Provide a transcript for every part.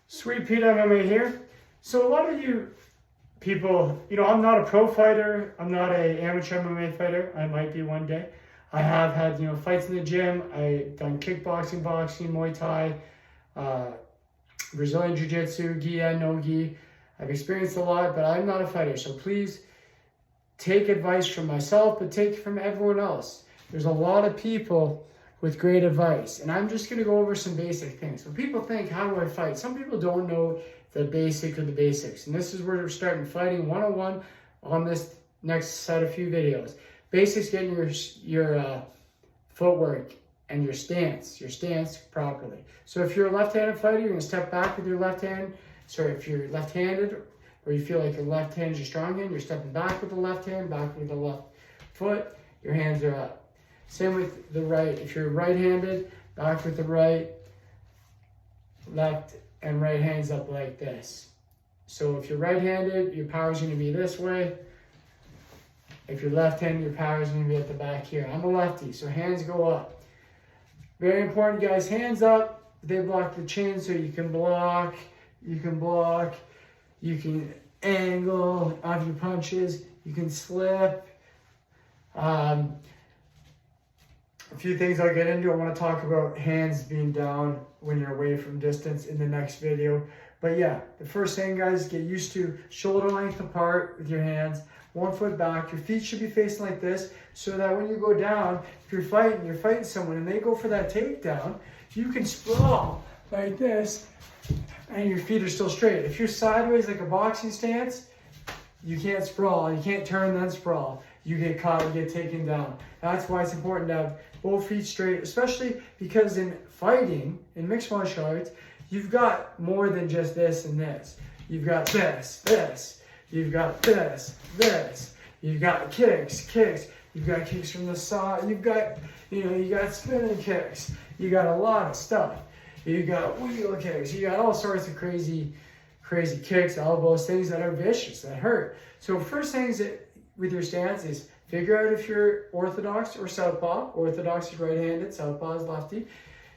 Sweet Pete MMA here. So a lot of you people, I'm not a pro fighter. I'm not an amateur MMA fighter. I might be one day. I have had, fights in the gym. I've done kickboxing, boxing, Muay Thai, Brazilian Jiu-Jitsu, gi and no gi. I've experienced a lot, but I'm not a fighter. So please take advice from myself, but take it from everyone else. There's a lot of people with great advice, and I'm just going to go over some basic things. When people think, how do I fight? Some people don't know the basic of the basics, and this is where we're starting fighting 101 on this next set of few videos. Basics, getting your footwork and your stance properly. So if you're a left-handed fighter, you're going to step back with your left hand. Sorry, if you're left-handed or you feel like your left hand is your strong hand, you're stepping back with the left hand, back with the left foot, your hands are up. Same with the right. If you're right-handed, back with the right, left and right hands up like this. So if you're right-handed, your power is going to be this way. If you're left-handed, your power is going to be at the back here. I'm a lefty, so hands go up. Very important, guys. Hands up. They block the chin, so you can block. You can angle off your punches. You can slip. A few things I'll get into. I want to talk about hands being down when you're away from distance in the next video. But yeah, the first thing, guys, get used to shoulder length apart with your hands, 1 foot back. Your feet should be facing like this so that when you go down, if you're fighting someone and they go for that takedown, you can sprawl like this and your feet are still straight. If you're sideways like a boxing stance, you can't sprawl. You can't turn then sprawl. You get caught, you get taken down. That's why it's important to have both feet straight, especially because in fighting, in mixed martial arts, you've got more than just this and this. You've got this. You've got this. You've got kicks. You've got kicks from the side. You've got, you got spinning kicks. You got a lot of stuff. You got wheel kicks. You got all sorts of crazy kicks, elbows, things that are vicious, that hurt. So first things with your stance is figure out if you're orthodox or southpaw. Orthodox is right-handed, southpaw is lefty.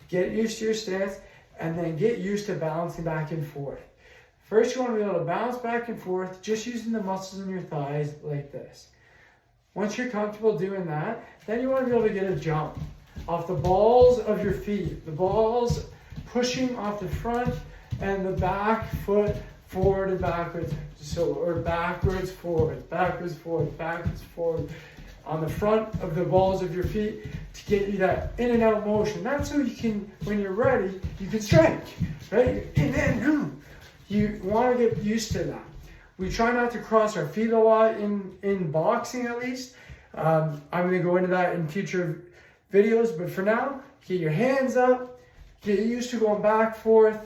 Get used to your stance, and then get used to balancing back and forth. First, you want to be able to bounce back and forth, just using the muscles in your thighs like this. Once you're comfortable doing that, then you want to be able to get a jump off the balls of your feet. The balls pushing off the front and the back foot forward and backwards. Or backwards, forward, on the front of the balls of your feet to get you that in and out motion. That's so you can, when you're ready, you can strike, right? And then you want to get used to that. We try not to cross our feet a lot in boxing, at least. I'm going to go into that in future videos, but for now, get your hands up, get used to going back, forth,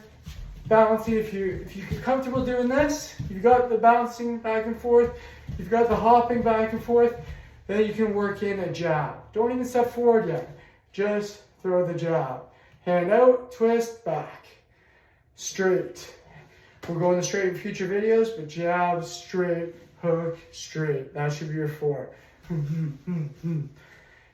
balancing. If you're comfortable doing this, you've got the bouncing back and forth, you've got the hopping back and forth, then you can work in a jab. Don't even step forward yet. Just throw the jab. Hand out, twist, back. Straight. We're going to straight in future videos, but jab, straight, hook, straight. That should be your 4.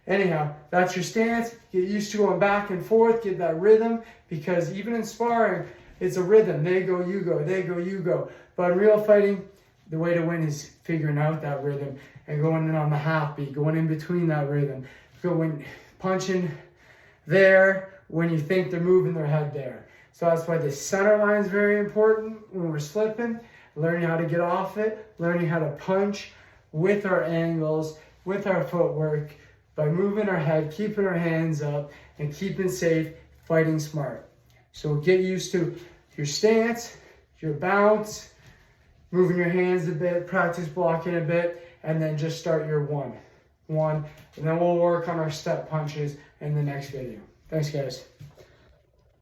Anyhow, that's your stance. Get used to going back and forth, get that rhythm, because even in sparring, it's a rhythm. They go, you go. They go, you go. But in real fighting, the way to win is figuring out that rhythm and going in on the half beat, going in between that rhythm, going punching there when you think they're moving their head there. So that's why the center line is very important when we're slipping, learning how to get off it, learning how to punch with our angles, with our footwork, by moving our head, keeping our hands up, and keeping safe, fighting smart. So get used to your stance, your bounce, moving your hands a bit, practice blocking a bit, and then just start your one. And then we'll work on our step punches in the next video. Thanks, guys.